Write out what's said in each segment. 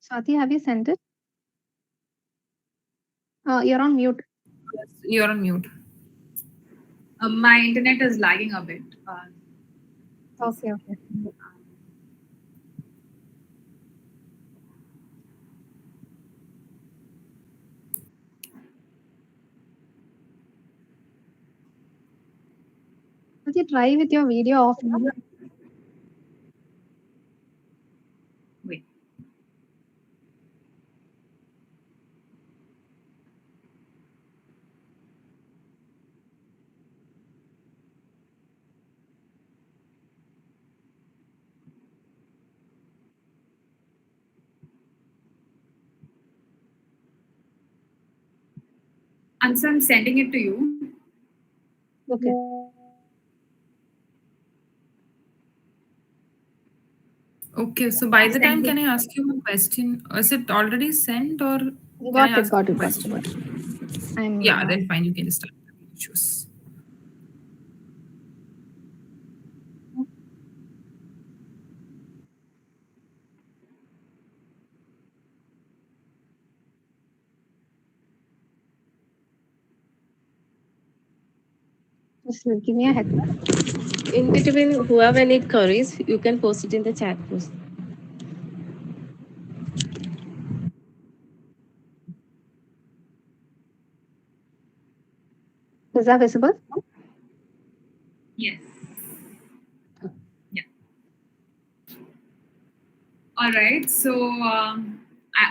Swati, have you sent it? You're on mute. You're on mute. My internet is lagging a bit. Okay, okay. Swati, try with your video off. Wait. Ansa, I'm sending it to you. Okay. Okay, so by the time, can I ask you a question? Is it already sent, or can Got I it, ask got a it, got question? it. I'm Yeah, then fine, you can just start. Choose. just give me a heads up. In between, whoever need queries, you can post it in the chat box. Is that visible? Yes. Yeah. All right. So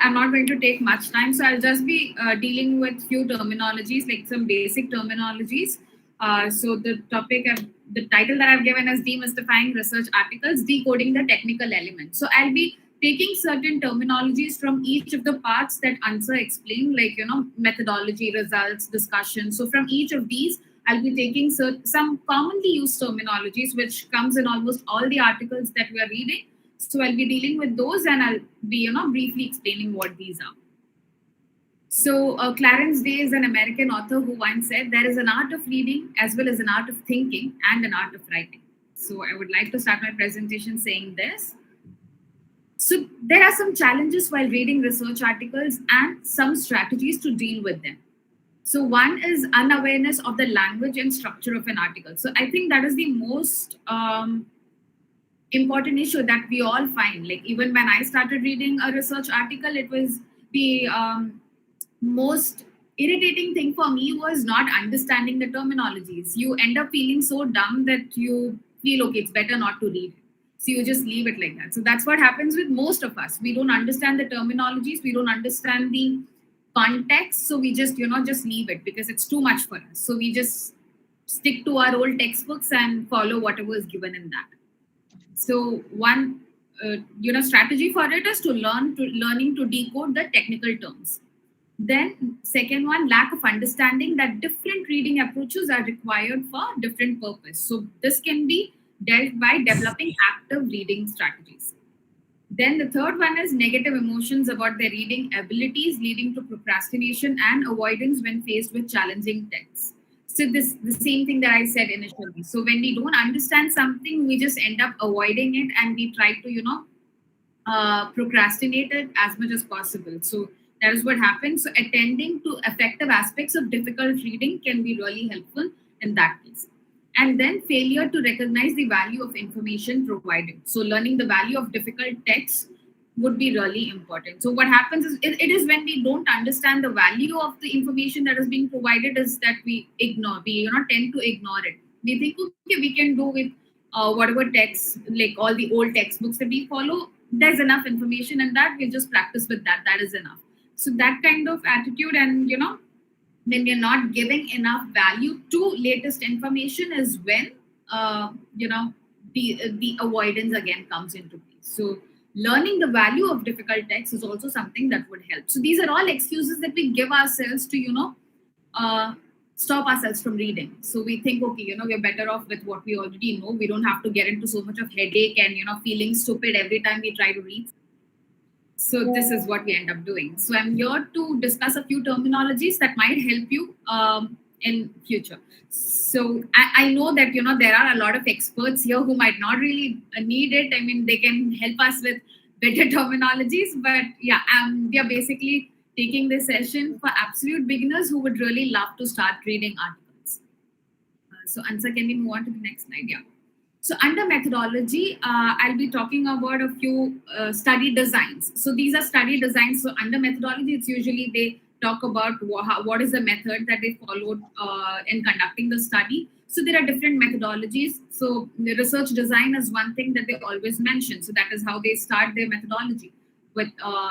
I'm not going to take much time. So I'll just be dealing with few terminologies, like some basic terminologies. So the title that I've given is demystifying research articles, decoding the technical elements. So I'll be taking certain terminologies from each of the parts that Ansa explained, like methodology, results, discussion. So from each of these, I'll be taking some commonly used terminologies, which comes in almost all the articles that we are reading. So I'll be dealing with those, and I'll be briefly explaining what these are. So Clarence Day is an American author who once said there is an art of reading as well as an art of thinking and an art of writing. So I would like to start my presentation saying this. So there are some challenges while reading research articles and some strategies to deal with them. So one is unawareness of the language and structure of an article. So I think that is the most important issue that we all find. Like even when I started reading a research article, it was the most irritating thing for me was not understanding the terminologies. You end up feeling so dumb that you feel okay, it's better not to read it. So you just leave it like that. So that's what happens with most of us. We don't understand the terminologies, we don't understand the context, so we just just leave it because it's too much for us. So we just stick to our old textbooks and follow whatever is given in that. So one strategy for it is to learning to decode the technical terms. Then second one, lack of understanding that different reading approaches are required for different purpose. So this can be dealt by developing active reading strategies. Then the third one is negative emotions about their reading abilities, leading to procrastination and avoidance when faced with challenging texts. So this the same thing that I said initially. So when we don't understand something, we just end up avoiding it and we try to procrastinate it as much as possible. So that is what happens. So attending to effective aspects of difficult reading can be really helpful in that case. And then failure to recognize the value of information provided. So learning the value of difficult text would be really important. So what happens is it is when we don't understand the value of the information that is being provided is that we ignore, we tend to ignore it. We think, okay, we can do with whatever text, like all the old textbooks that we follow, there's enough information in that, we'll just practice with that, that is enough. So that kind of attitude, and when we're not giving enough value to latest information is when the avoidance again comes into place. So learning the value of difficult text is also something that would help. So these are all excuses that we give ourselves to uh, stop ourselves from reading. So we think, okay, we're better off with what we already know. We don't have to get into so much of headache and feeling stupid every time we try to read. So this is what we end up doing. So I'm here to discuss a few terminologies that might help you in future. So I know that there are a lot of experts here who might not really need it. I mean, they can help us with better terminologies. But yeah, we are basically taking this session for absolute beginners who would really love to start reading articles. So Ansa, can we move on to the next slide? Yeah. So under methodology, I'll be talking about a few study designs. So these are study designs. So under methodology, it's usually they talk about what is the method that they followed in conducting the study. So there are different methodologies. So the research design is one thing that they always mention. So that is how they start their methodology. With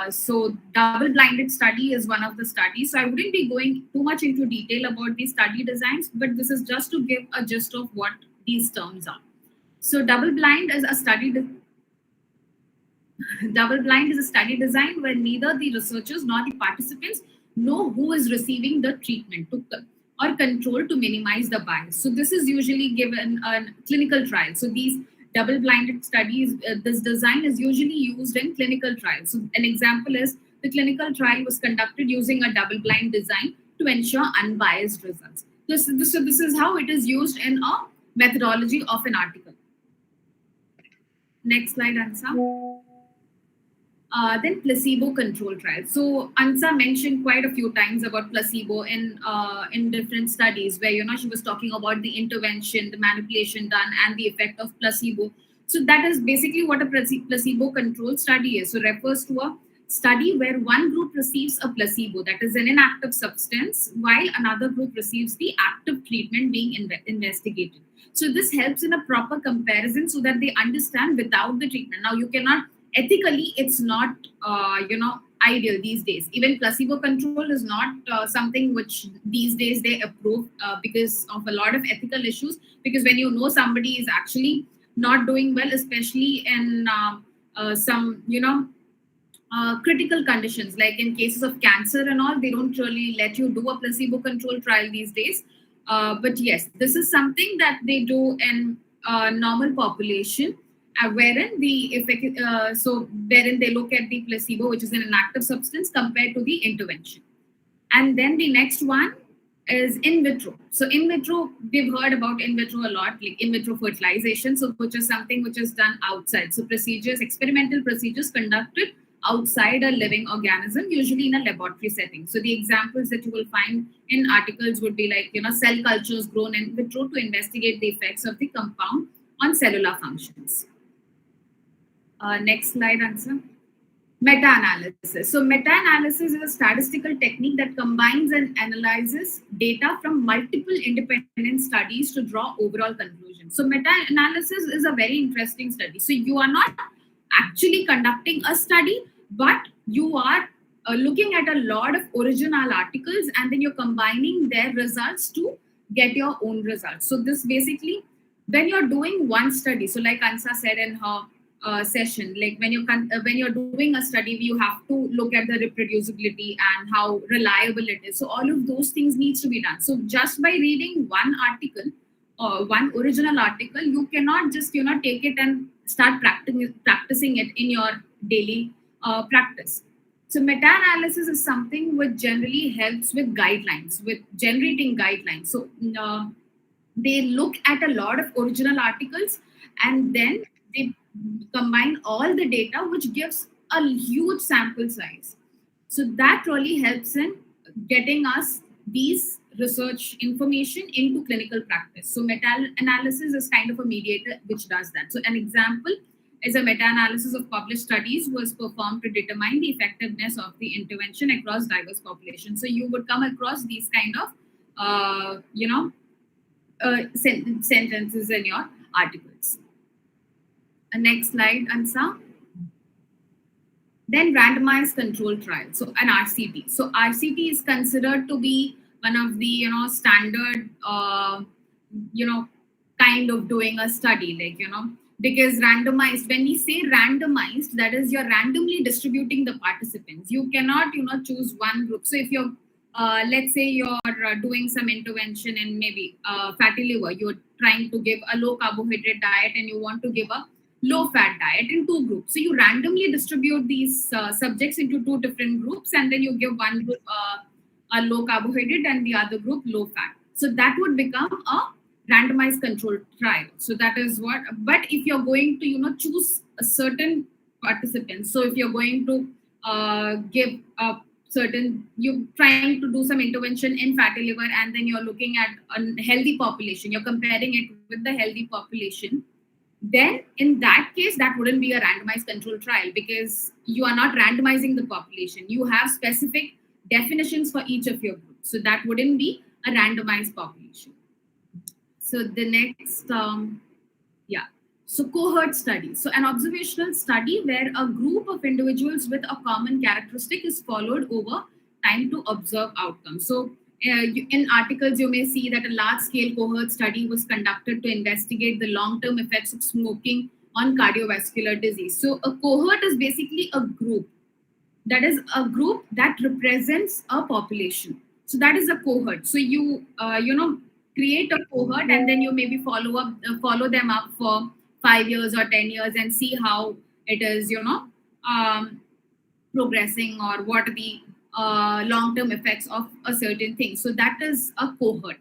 so double-blinded study is one of the studies. So I wouldn't be going too much into detail about these study designs, but this is just to give a gist of what these terms are. So double-blind is a study. Double-blind is a study design where neither the researchers nor the participants know who is receiving the treatment or control to minimize the bias. So this is usually given a clinical trial. So these double-blinded studies, this design is usually used in clinical trials. So an example is the clinical trial was conducted using a double-blind design to ensure unbiased results. This is how it is used in a methodology of an article. Next slide, Ansa. Then placebo control trials. So Ansa mentioned quite a few times about placebo in different studies where she was talking about the intervention, the manipulation done, and the effect of placebo. So that is basically what a placebo control study is. So refers to a study where one group receives a placebo, that is an inactive substance, while another group receives the active treatment being investigated. So this helps in a proper comparison so that they understand without the treatment. Now you cannot ethically, it's not ideal these days. Even placebo control is not something which these days they approve because of a lot of ethical issues. Because when somebody is actually not doing well, especially in some critical conditions, like in cases of cancer and all, they don't really let you do a placebo control trial these days. But yes, this is something that they do in normal population, wherein the effect, wherein they look at the placebo, which is an inactive substance, compared to the intervention. And then the next one is in vitro. So in vitro, we've heard about in vitro a lot, like in vitro fertilization, so which is something which is done outside. So experimental procedures conducted outside a living organism, usually in a laboratory setting. So the examples that you will find in articles would be like, cell cultures grown in vitro to investigate the effects of the compound on cellular functions. Next slide, Ansa. Meta-analysis. So meta-analysis is a statistical technique that combines and analyzes data from multiple independent studies to draw overall conclusions. So meta-analysis is a very interesting study. So you are not actually conducting a study, but you are looking at a lot of original articles and then you're combining their results to get your own results. So this basically, when you're doing one study, so like Ansa said in her session, like when you're doing a study, you have to look at the reproducibility and how reliable it is. So all of those things needs to be done. So just by reading one article or one original article, you cannot just take it and start practicing it in your daily practice. So meta-analysis is something which generally helps with guidelines, with generating guidelines. So they look at a lot of original articles and then they combine all the data, which gives a huge sample size. So that really helps in getting us these research information into clinical practice. So meta-analysis is kind of a mediator which does that. So an example is a meta-analysis of published studies was performed to determine the effectiveness of the intervention across diverse populations. So you would come across these kind of, sentences in your articles. Next slide, Ansa. Then randomized control trial, so an RCT. So RCT is considered to be one of the standard kind of doing a study, like because randomized, when we say randomized, that is you're randomly distributing the participants. You cannot choose one group. So if you're let's say you're doing some intervention in maybe fatty liver, you're trying to give a low carbohydrate diet and you want to give a low fat diet in two groups. So you randomly distribute these subjects into two different groups and then you give one group a low carbohydrate and the other group low fat. So that would become a randomized control trial. So that is what, but if you're going to choose a certain participants. So if you're going to give a you're trying to do some intervention in fatty liver, and then you're looking at a healthy population, you're comparing it with the healthy population, then in that case, that wouldn't be a randomized control trial, because you are not randomizing the population. You have specific definitions for each of your groups. So that wouldn't be a randomized population. So the next, yeah. So cohort study. So an observational study where a group of individuals with a common characteristic is followed over time to observe outcomes. So in articles, you may see that a large-scale cohort study was conducted to investigate the long-term effects of smoking on cardiovascular disease. So a cohort is basically a group. That is a group that represents a population. So that is a cohort. So you create a cohort, and then you maybe follow them up for 5 years or 10 years and see how it is progressing, or what are the long-term effects of a certain thing. So that is a cohort.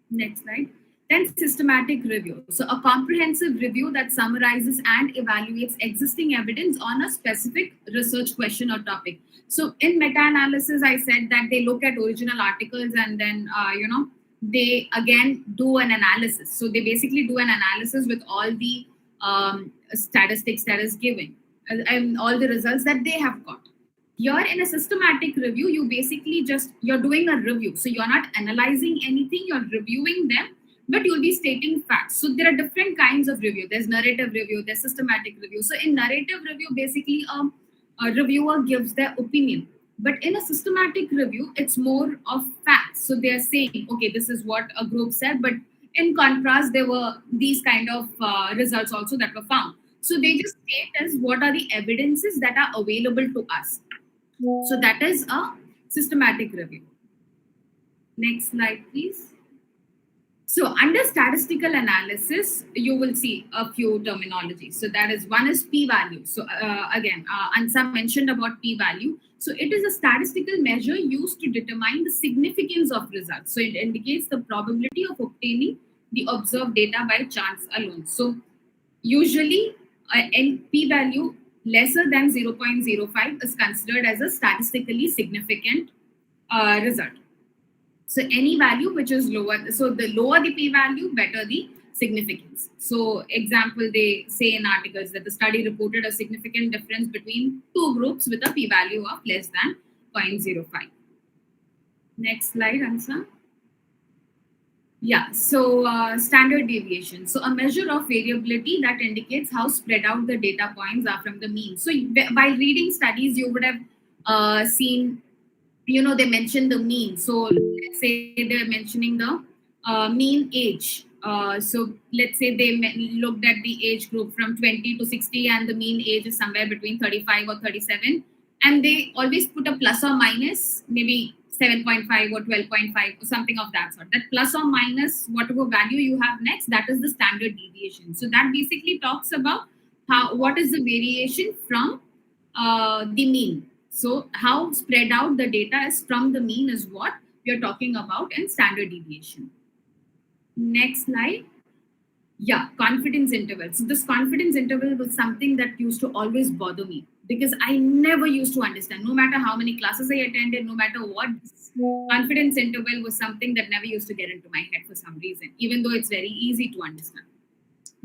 Next slide. Then systematic review. So a comprehensive review that summarizes and evaluates existing evidence on a specific research question or topic. So in meta-analysis, I said that they look at original articles, and then they again do an analysis. So they basically do an analysis with all the statistics that is given and all the results that they have got. Here in a systematic review, you basically you're doing a review. So you're not analyzing anything, you're reviewing them, but you'll be stating facts. So there are different kinds of review. There's narrative review, there's systematic review. So in narrative review, basically a reviewer gives their opinion. But in a systematic review, it's more of facts. So they're saying, okay, this is what a group said, but in contrast, there were these kind of results also that were found. So they just state as what are the evidences that are available to us. So that is a systematic review. Next slide, please. So under statistical analysis, you will see a few terminologies. So that is, one is p-value. So again, Ansa mentioned about p-value. So it is a statistical measure used to determine the significance of results. So it indicates the probability of obtaining the observed data by chance alone. So usually in p-value lesser than 0.05 is considered as a statistically significant result. So any value which is lower, so the lower the p-value, better the significance. So example, they say in articles that the study reported a significant difference between two groups with a p-value of less than 0.05. Next slide, Ansa. Yeah, so standard deviation. So a measure of variability that indicates how spread out the data points are from the mean. So by reading studies, you would have seen, they mention the mean. So let's say they're mentioning the mean age. So let's say they looked at the age group from 20 to 60, and the mean age is somewhere between 35 or 37. And they always put a plus or minus, maybe 7.5 or 12.5 or something of that sort. That plus or minus whatever value you have next, that is the standard deviation. So that basically talks about what is the variation from the mean. So how spread out the data is from the mean is what we are talking about in standard deviation. Next slide. Yeah, confidence interval. So this confidence interval was something that used to always bother me, because I never used to understand, no matter how many classes I attended, no matter what, confidence interval was something that never used to get into my head for some reason, even though it's very easy to understand.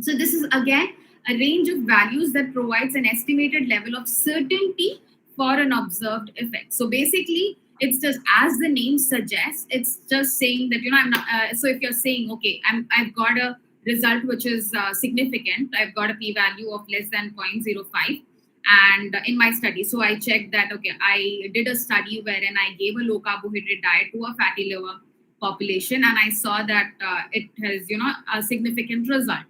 So this is again a range of values that provides an estimated level of certainty for an observed effect. So basically, it's just, as the name suggests, it's just saying that, I'm not, so if you're saying, okay, I've got a result which is significant, I've got a p-value of less than 0.05, and in my study, so I checked that, okay, I did a study wherein I gave a low carbohydrate diet to a fatty liver population, and I saw that it has, a significant result.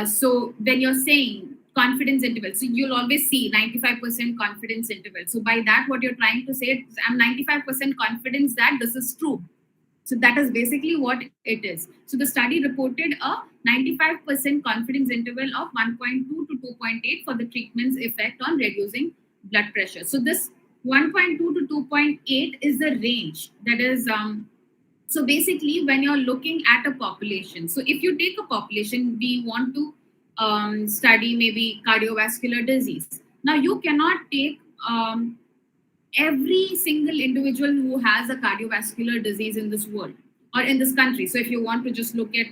So when you're saying confidence interval, so you'll always see 95% confidence interval. So by that, what you're trying to say is, I'm 95% confidence that this is true. So that is basically what it is. So the study reported a 95% confidence interval of 1.2 to 2.8 for the treatment's effect on reducing blood pressure. So this 1.2 to 2.8 is the range. That is, so basically when you're looking at a population, so if you take a population, we want to study maybe cardiovascular disease. Now, you cannot take every single individual who has a cardiovascular disease in this world or in this country. So if you want to just look at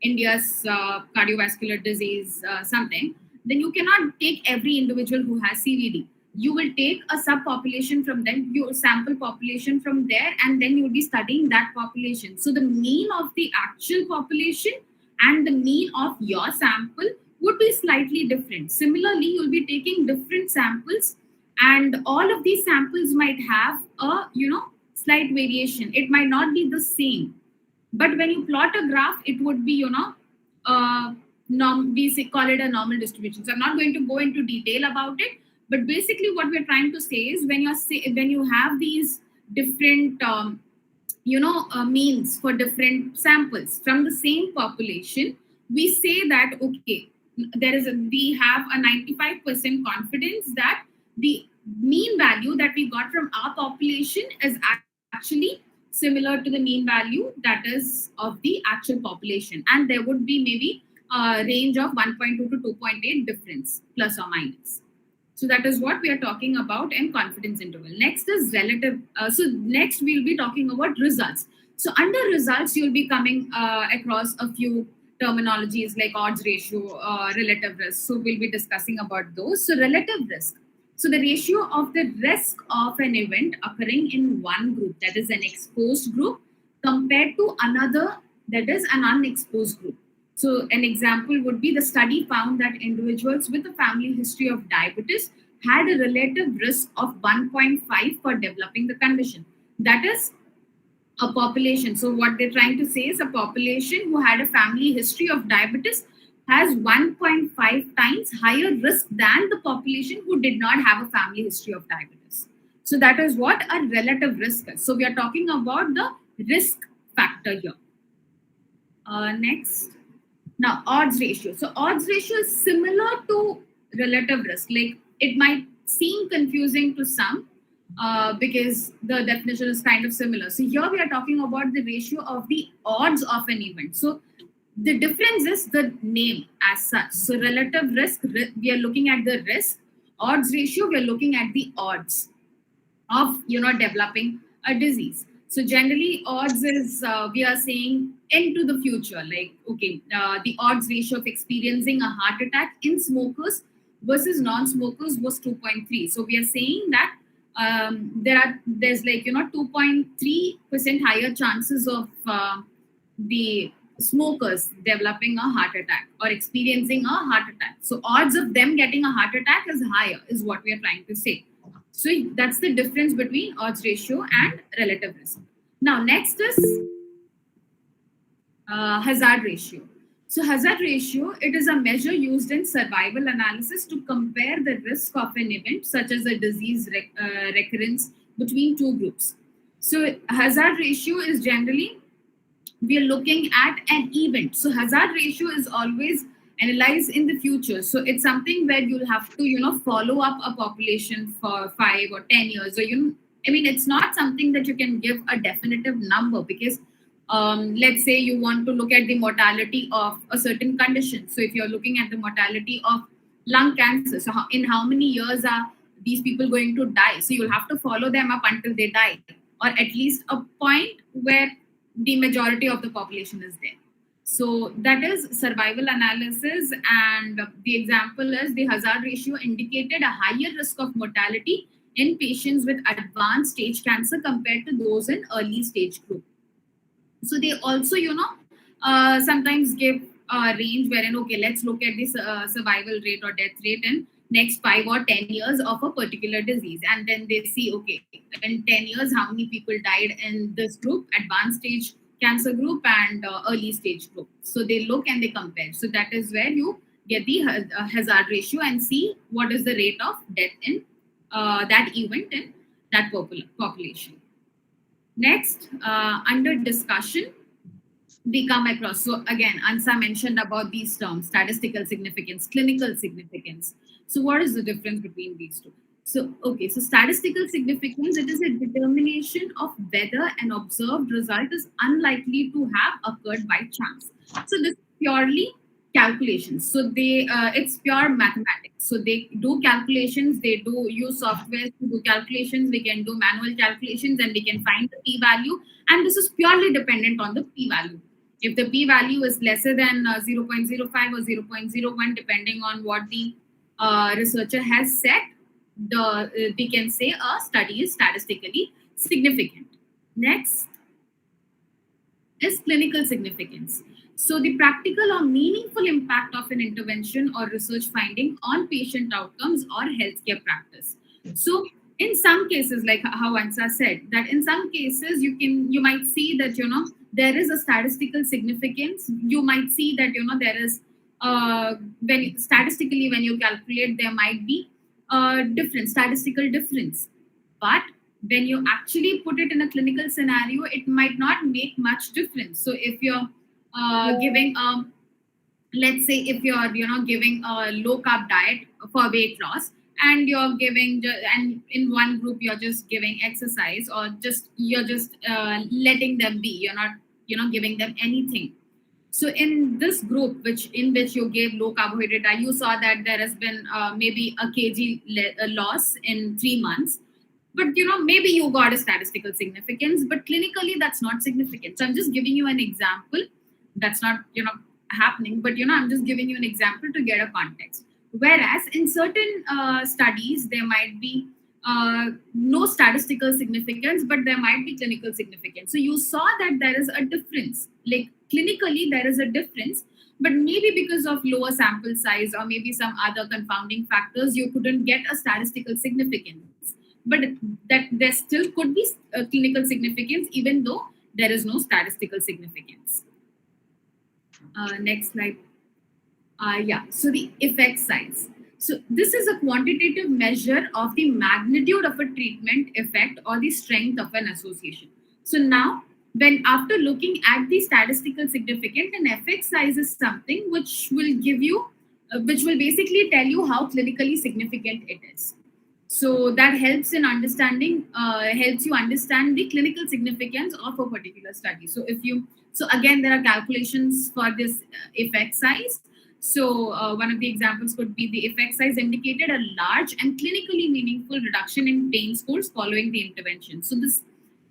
India's cardiovascular disease something, then you cannot take every individual who has CVD. You will take a subpopulation from them, your sample population from there, and then you'll be studying that population. So the mean of the actual population and the mean of your sample would be slightly different. Similarly, you'll be taking different samples, and all of these samples might have a slight variation. It might not be the same, but when you plot a graph, it would be call it a normal distribution. So I'm not going to go into detail about it, but basically what we're trying to say is when you have these different means for different samples from the same population, we say that okay, we have a 95% confidence that the mean value that we got from our population is actually similar to the mean value that is of the actual population, and there would be maybe a range of 1.2 to 2.8 difference plus or minus. So that is what we are talking about in confidence interval. Next is relative. So next we'll be talking about results. So under results, you'll be coming across a few terminologies like odds ratio, relative risk. So we'll be discussing about those. So relative risk. So the ratio of the risk of an event occurring in one group, that is an exposed group, compared to another, that is an unexposed group. So an example would be the study found that individuals with a family history of diabetes had a relative risk of 1.5 for developing the condition. That is a population. So what they're trying to say is a population who had a family history of diabetes has 1.5 times higher risk than the population who did not have a family history of diabetes. So that is what a relative risk is. So we are talking about the risk factor here. Next. Now, odds ratio. So odds ratio is similar to relative risk. Like it might seem confusing to some because the definition is kind of similar. So here we are talking about the ratio of the odds of an event. So the difference is the name as such. So relative risk, we are looking at the risk. Odds ratio, we are looking at the odds of developing a disease. So generally odds is we are saying into the future, like okay, the odds ratio of experiencing a heart attack in smokers versus non-smokers was 2.3. So we are saying that there's like 2.3% higher chances of the smokers developing a heart attack or experiencing a heart attack. So odds of them getting a heart attack is higher, is what we are trying to say. So that's the difference between odds ratio and relative risk. Now next is hazard ratio. So hazard ratio, it is a measure used in survival analysis to compare the risk of an event such as a disease recurrence between two groups. So hazard ratio is generally, we are looking at an event. So hazard ratio is always analyzed in the future. So it's something where you'll have to, follow up a population for 5 or 10 years. Or, it's not something that you can give a definitive number because let's say you want to look at the mortality of a certain condition. So if you're looking at the mortality of lung cancer, so in how many years are these people going to die? So you'll have to follow them up until they die, or at least a point where the majority of the population is there. So that is survival analysis, and the example is the hazard ratio indicated a higher risk of mortality in patients with advanced stage cancer compared to those in early stage group. So they also, sometimes give a range wherein, okay, let's look at this survival rate or death rate in next 5 or 10 years of a particular disease. And then they see, okay, in 10 years, how many people died in this group, advanced stage cancer group and early stage group. So they look and they compare. So that is where you get the hazard ratio and see what is the rate of death in that event in that population. Next, under discussion, we come across. So again, Ansa mentioned about these terms: statistical significance, clinical significance. So what is the difference between these two? So, okay, so statistical significance, it is a determination of whether an observed result is unlikely to have occurred by chance. So this is purely calculations. So it's pure mathematics. So they do calculations, they do use software to do calculations, we can do manual calculations, and we can find the p-value. And this is purely dependent on the p-value. If the p-value is lesser than 0.05 or 0.01, depending on what the researcher has said, we can say a study is statistically significant. Next is clinical significance. So, the practical or meaningful impact of an intervention or research finding on patient outcomes or healthcare practice. So, in some cases, like how Ansa said, that in some cases you might see that there is a statistical significance. You might see that there is when statistically when you calculate there might be a difference, statistical difference, but when you actually put it in a clinical scenario, it might not make much difference. So if you're giving let's say if you're giving a low carb diet for weight loss, and you're giving and in one group you're just giving exercise, or you're just letting them be, you're not giving them anything. So in this group, which you gave low carbohydrate diet, you saw that there has been maybe a kg loss in 3 months. But maybe you got a statistical significance, but clinically that's not significant. So I'm just giving you an example. That's not happening, but I'm just giving you an example to get a context. Whereas in certain studies there might be no statistical significance, but there might be clinical significance. So you saw that there is a difference, like clinically there is a difference, but maybe because of lower sample size or maybe some other confounding factors, you couldn't get a statistical significance. But that there still could be clinical significance even though there is no statistical significance. Next slide. Yeah, so the effect size. So this is a quantitative measure of the magnitude of a treatment effect or the strength of an association. So now, when after looking at the statistical significance, an effect size is something which will give you, which will basically tell you how clinically significant it is. So that helps in understanding, helps you understand the clinical significance of a particular study. So again, there are calculations for this effect size. So one of the examples could be the effect size indicated a large and clinically meaningful reduction in pain scores following the intervention. So this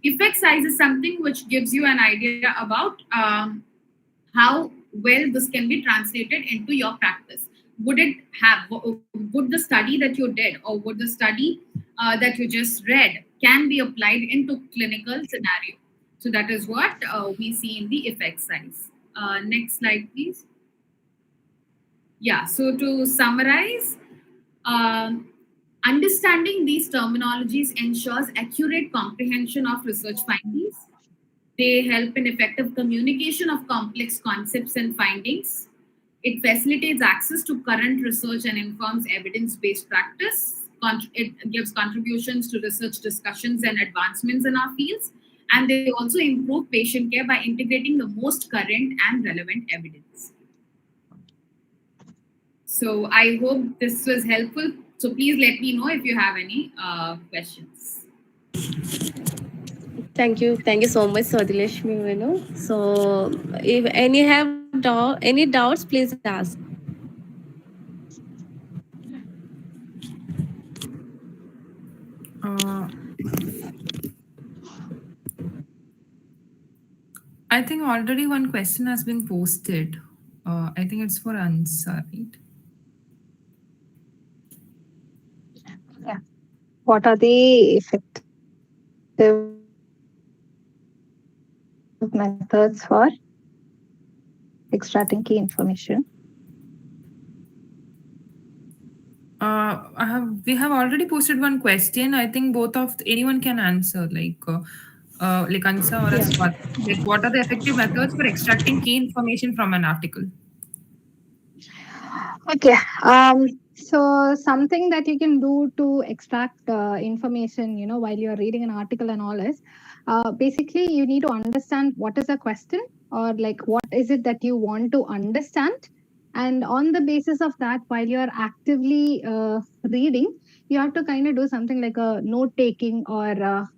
effect size is something which gives you an idea about how well this can be translated into your practice. Would the study that you did, or would the study that you just read can be applied into clinical scenario? So that is what we see in the effect size. Next slide, please. Yeah, so to summarize, understanding these terminologies ensures accurate comprehension of research findings. They help in effective communication of complex concepts and findings. It facilitates access to current research and informs evidence-based practice. It gives contributions to research discussions and advancements in our fields. And they also improve patient care by integrating the most current and relevant evidence. So I hope this was helpful. So please let me know if you have any questions. Thank you so much, Swathilakshmi. So if any doubts, please ask. I think already one question has been posted. I think it's for Ansa, right? Yeah. What are the effective methods for extracting key information? We have already posted one question. I think anyone can answer, like Ansa or Swat. Like, what are the effective methods for extracting key information from an article? Okay. So something that you can do to extract information, while you're reading an article and all is, basically you need to understand what is the question, or like what is it that you want to understand. And on the basis of that, while you're actively reading, you have to kind of do something like a note taking, or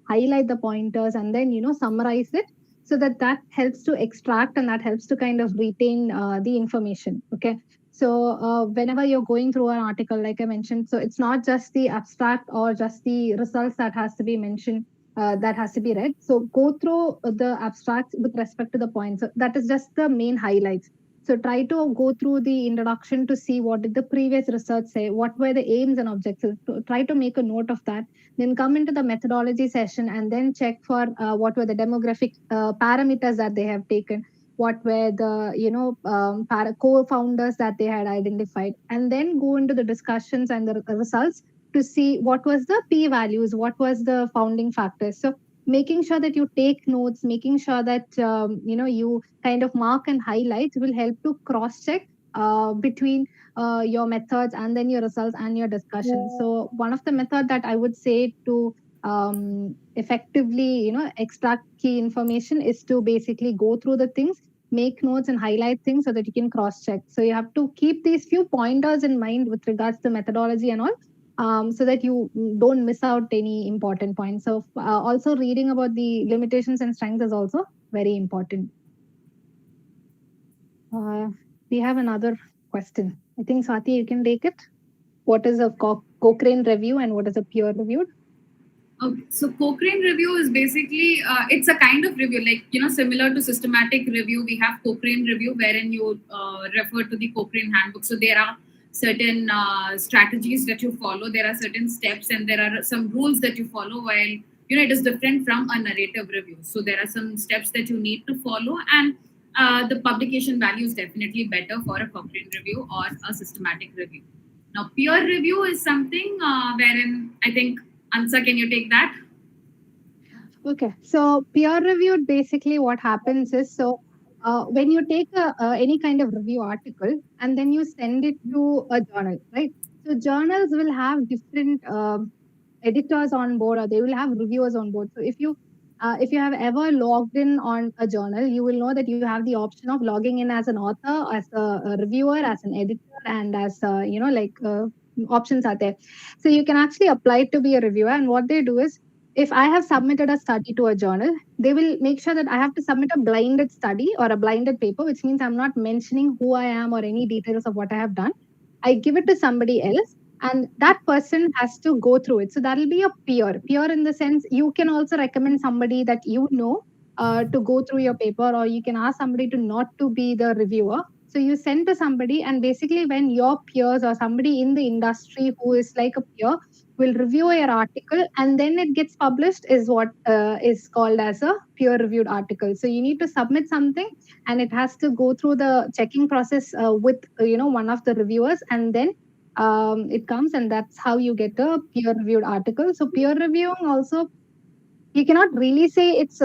highlight the pointers and then, summarize it so that helps to extract and that helps to kind of retain the information. Okay. So whenever you're going through an article, like I mentioned, so it's not just the abstract or just the results that has to be mentioned, that has to be read. So go through the abstracts with respect to the points. So that is just the main highlights. So try to go through the introduction to see what did the previous research say, what were the aims and objectives. Try to make a note of that. Then come into the methodology session and then check for what were the demographic parameters that they have taken, what were the co-founders that they had identified, and then go into the discussions and the results to see what was the p values, what was the founding factors. So making sure that you take notes, making sure that you kind of mark and highlight will help to cross check between your methods and then your results and your discussion. So one of the method that I would say to effectively extract key information is to basically go through the things, make notes and highlight things so that you can cross check. So you have to keep these few pointers in mind with regards to methodology and all, so that you don't miss out any important points. So also reading about the limitations and strengths is also very important. We have another question. I think Swati, you can take it. What is a Cochrane review and what is a peer reviewed? Okay, so Cochrane review is basically it's a kind of review, like similar to systematic review. We have Cochrane review wherein you refer to the Cochrane handbook. So there are certain strategies that you follow. There are certain steps, and there are some rules that you follow. While it is different from a narrative review. So there are some steps that you need to follow, and the publication value is definitely better for a Cochrane review or a systematic review. Now, peer review is something wherein I think. Ansa, can you take that? Okay. So peer reviewed, basically what happens is, so when you take any kind of review article and then you send it to a journal, right? So journals will have different editors on board, or they will have reviewers on board. So if you have ever logged in on a journal, you will know that you have the option of logging in as an author, as a reviewer, as an editor, and as options are there. So you can actually apply to be a reviewer. And what they do is, if I have submitted a study to a journal, they will make sure that I have to submit a blinded study or a blinded paper, which means I'm not mentioning who I am or any details of what I have done. I give it to somebody else, and that person has to go through it. So that'll be a peer. Peer in the sense, you can also recommend somebody that to go through your paper, or you can ask somebody to not to be the reviewer. So you send to somebody, and basically when your peers or somebody in the industry who is like a peer will review your article and then it gets published, is what is called as a peer reviewed article. So you need to submit something and it has to go through the checking process with one of the reviewers, and then it comes, and that's how you get a peer reviewed article. So peer reviewing also, you cannot really say it's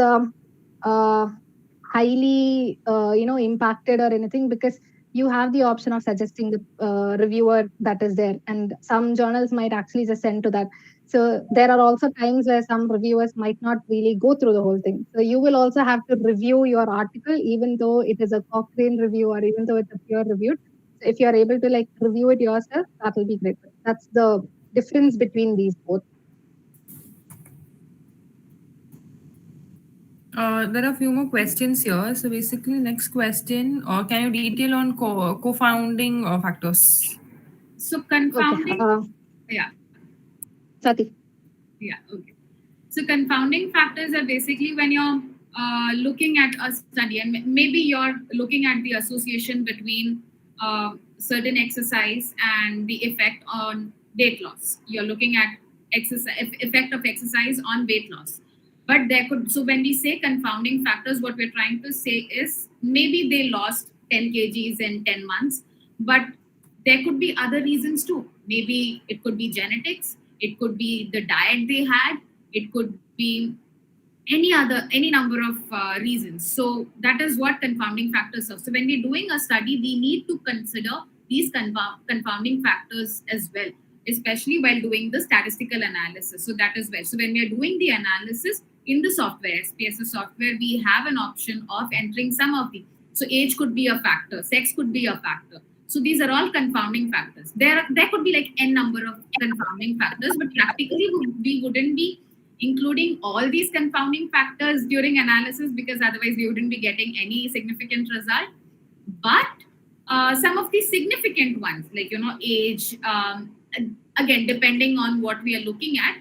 highly impacted or anything, because you have the option of suggesting the reviewer that is there, and some journals might actually just send to that. So there are also times where some reviewers might not really go through the whole thing. So you will also have to review your article, even though it is a Cochrane review or even though it's a peer reviewed. So if you are able to review it yourself, that will be great. That's the difference between these both. There are a few more questions here. So basically, next question, can you detail on co-founding factors? So confounding, Okay. yeah. Swati. Yeah, okay. So confounding factors are basically when you're looking at a study, and maybe you're looking at the association between certain exercise and the effect on weight loss. You're looking at effect of exercise on weight loss. But so when we say confounding factors, what we're trying to say is maybe they lost 10 kgs in 10 months, but there could be other reasons too. Maybe it could be genetics, it could be the diet they had, it could be any number of reasons. So that is what confounding factors are. So when we're doing a study, we need to consider these confounding factors as well, especially while doing the statistical analysis. So that is where. So when we are doing the analysis in the software, SPSS software, we have an option of entering some of the. So age could be a factor, sex could be a factor. So these are all confounding factors. There could be n number of confounding factors, but practically we wouldn't be including all these confounding factors during analysis, because otherwise we wouldn't be getting any significant result. But some of the significant ones, like age, again depending on what we are looking at.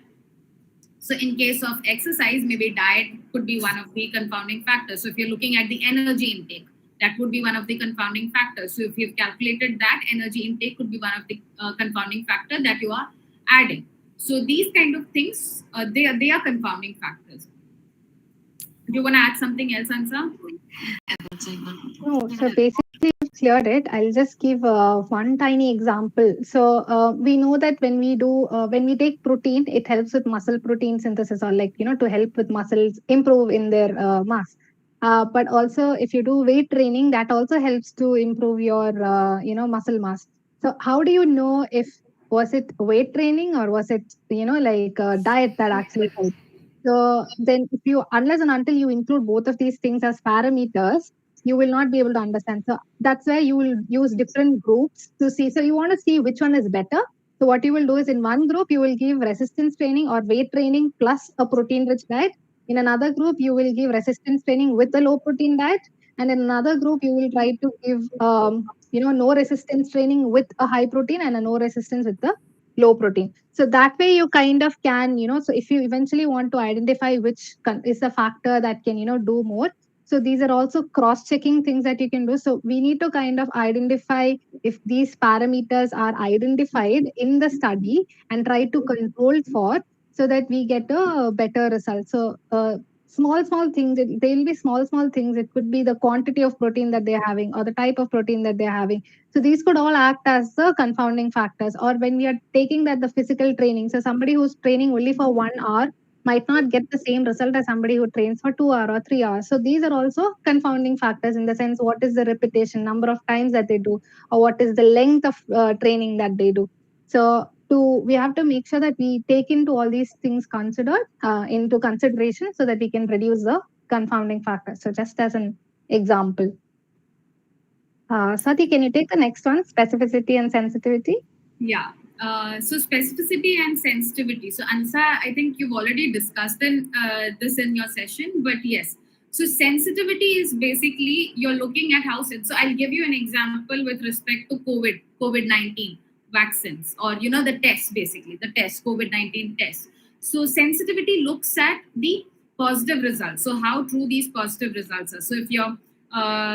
So in case of exercise, maybe diet could be one of the confounding factors. So if you're looking at the energy intake, that would be one of the confounding factors. So if you've calculated that, energy intake could be one of the confounding factor that you are adding. So these kind of things, they are confounding factors. Do you want to add something else, Ansa? No, so basically you've cleared it. I'll just give one tiny example. So we know that when we take protein, it helps with muscle protein synthesis, or to help with muscles improve in their mass. But also if you do weight training, that also helps to improve your muscle mass. So how do you know if was it weight training or was it diet that actually helped? So then unless and until you include both of these things as parameters, you will not be able to understand. So that's where you will use different groups to see. So you want to see which one is better. So what you will do is in one group, you will give resistance training or weight training plus a protein rich diet. In another group, you will give resistance training with a low protein diet. And in another group, you will try to give, no resistance training with a high protein and a no resistance with the low protein. So that way you kind of can, so if you eventually want to identify which is a factor that can, do more. So these are also cross-checking things that you can do. So we need to kind of identify if these parameters are identified in the study and try to control for, so that we get a better result. So small things, they will be small things. It could be the quantity of protein that they're having or the type of protein that they're having. So these could all act as the confounding factors. Or when we are taking that the physical training, so somebody who's training only for 1 hour might not get the same result as somebody who trains for 2 hours or 3 hours. So these are also confounding factors, in the sense, what is the repetition, number of times that they do, or what is the length of training that they do. So we have to make sure that we take into all these things into consideration, so that we can reduce the confounding factors. So just as an example. Swati, can you take the next one, specificity and sensitivity? Yeah. So specificity and sensitivity. So Ansa, I think you've already discussed this in your session, but yes. So sensitivity is basically you're looking at how. So I'll give you an example with respect to COVID-19 vaccines, or the test, basically the test, COVID-19 test. So sensitivity looks at the positive results. So how true these positive results are. So if you're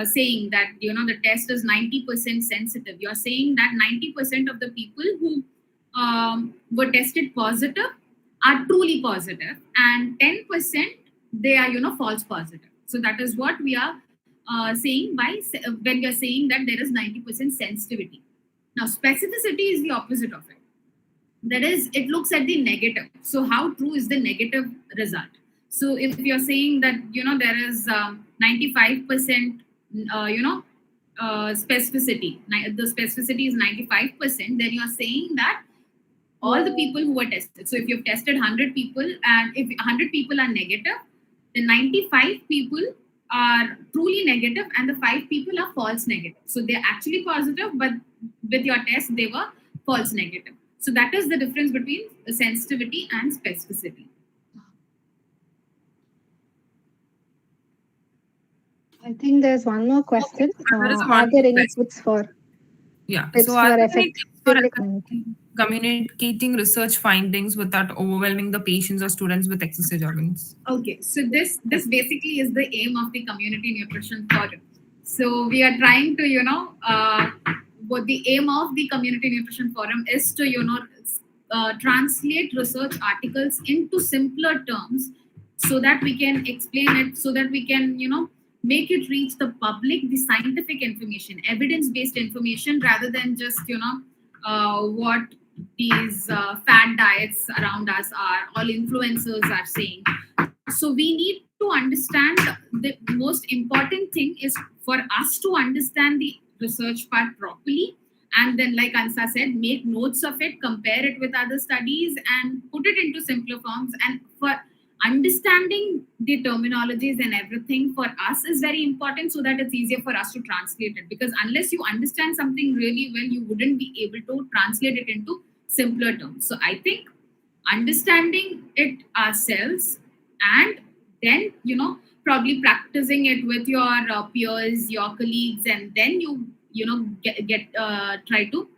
saying that the test is 90% sensitive, you're saying that 90% of the people who were tested positive are truly positive, and 10% they are false positive. So that is what we are saying when we are saying that there is 90% sensitivity. Now specificity is the opposite of it. That is, it looks at the negative. So how true is the negative result? So if you're saying that there is 95% specificity, the specificity is 95%, then you're saying that all the people who were tested. So if you've tested 100 people, and if 100 people are negative, then 95 people are truly negative, and the 5 people are false negative. So they're actually positive, but with your test they were false negative. So that is the difference between sensitivity and specificity. I think there's one more question. There is Are one there any question. tips for Yeah. tips So for are there any effective tips for communication? communicating research findings without overwhelming the patients or students with excessive jargons? Okay, so this basically is the aim of the Community Nutrition Forum. So we are trying to what the aim of the Community Nutrition Forum is to translate research articles into simpler terms, so that we can explain it, so that we can make it reach the public, the scientific information, evidence-based information, rather than just what these fad diets around us are, all influencers are saying. So we need to understand, the most important thing is for us to understand the research part properly, and then, like Ansa said, make notes of it, compare it with other studies, and put it into simpler forms. And for understanding the terminologies and everything for us is very important, so that it's easier for us to translate it, because unless you understand something really well, you wouldn't be able to translate it into simpler terms. So I think understanding it ourselves, and then probably practicing it with your peers, your colleagues, and then get try to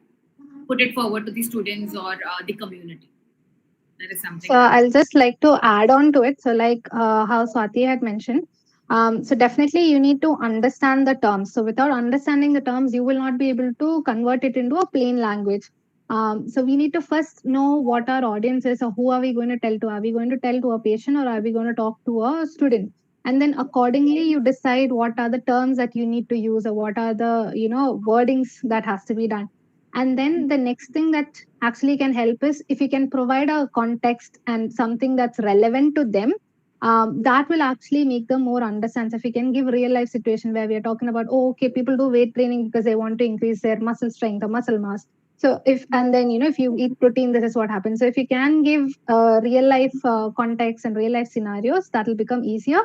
put it forward to the students or the community. That is something. So I'll just like to add on to it. So like how Swati had mentioned, so definitely you need to understand the terms. So without understanding the terms, you will not be able to convert it into a plain language. So we need to first know what our audience is, or who are we going to tell to? Are we going to tell to a patient, or are we going to talk to a student? And then accordingly, you decide what are the terms that you need to use, or what are the wordings that has to be done. And then the next thing that actually can help is if you can provide a context and something that's relevant to them, that will actually make them more understand. So if we can give real life situation where we are talking about, oh, okay, people do weight training because they want to increase their muscle strength or muscle mass. So if you eat protein, this is what happens. So if you can give real life context and real life scenarios, that will become easier.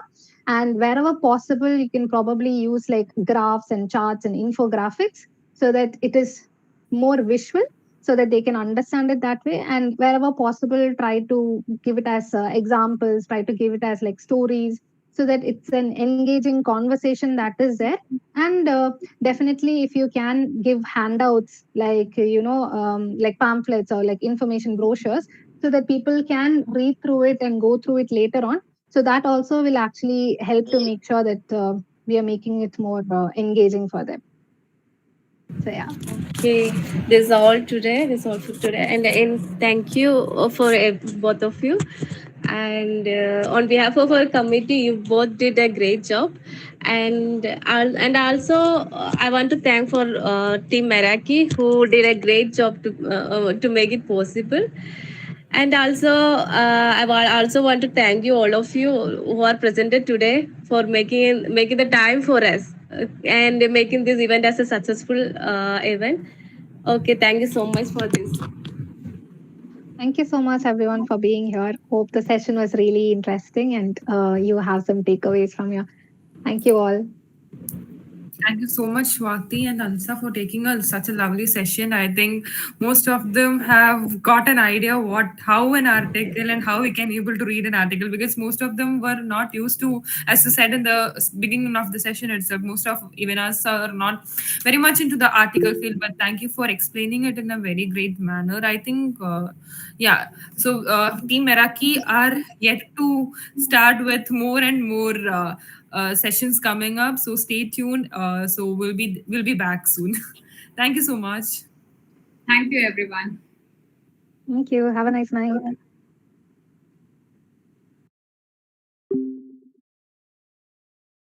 And wherever possible, you can probably use like graphs and charts and infographics so that it is more visual, so that they can understand it that way. And wherever possible, try to give it as examples, try to give it as like stories, so that it's an engaging conversation that is there. And definitely if you can give handouts like like pamphlets or like information brochures, so that people can read through it and go through it later on. So that also will actually help to make sure that we are making it more engaging for them. So yeah. Okay, this is all today. This is all for today, and thank you for both of you. And on behalf of our committee, you both did a great job. And also I want to thank for Team Meraki, who did a great job to make it possible. And also, also want to thank you, all of you who are presented today, for making the time for us and making this event as a successful event. Okay, thank you so much for this. Thank you so much, everyone, for being here. Hope the session was really interesting and you have some takeaways from here. Thank you all. Thank you so much, Swati and Ansa, for taking such a lovely session. I think most of them have got an idea how an article and how we can able to read an article, because most of them were not used to, as you said in the beginning of the session itself, most of even us are not very much into the article field. But thank you for explaining it in a very great manner. I think, So Team Meraki are yet to start with more and more sessions coming up, so stay tuned. So we'll be back soon. Thank you so much. Thank you, everyone. Thank you. Have a nice night.